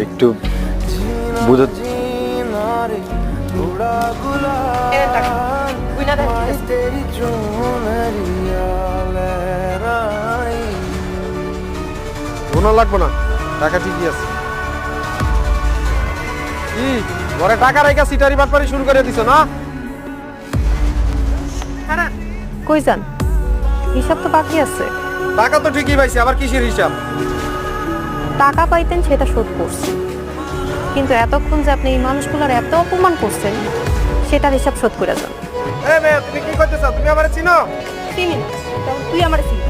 একটু বুঝে কোনো লাগবো না, টাকা ঠিকই আছে। কি ঘরে টাকা রাখা সিটারি বাটপারি শুরু করে দিছো না? কই যান? হিসাব তো বাকি আছে। টাকা তো ঠিকই পাইছি, আবার কিসের হিসাব? টাকা পাইতেন সেটা শোধ করছি, কিন্তু এতক্ষণ যে আপনি এই মানুষগুলোর এত অপমান করছেন সেটার হিসাব শোধ করে যান। এ মেয়ে, তুমি কি করতেছ? তুমি আমারে চিনো? চিনি, তুই আমার চিনি।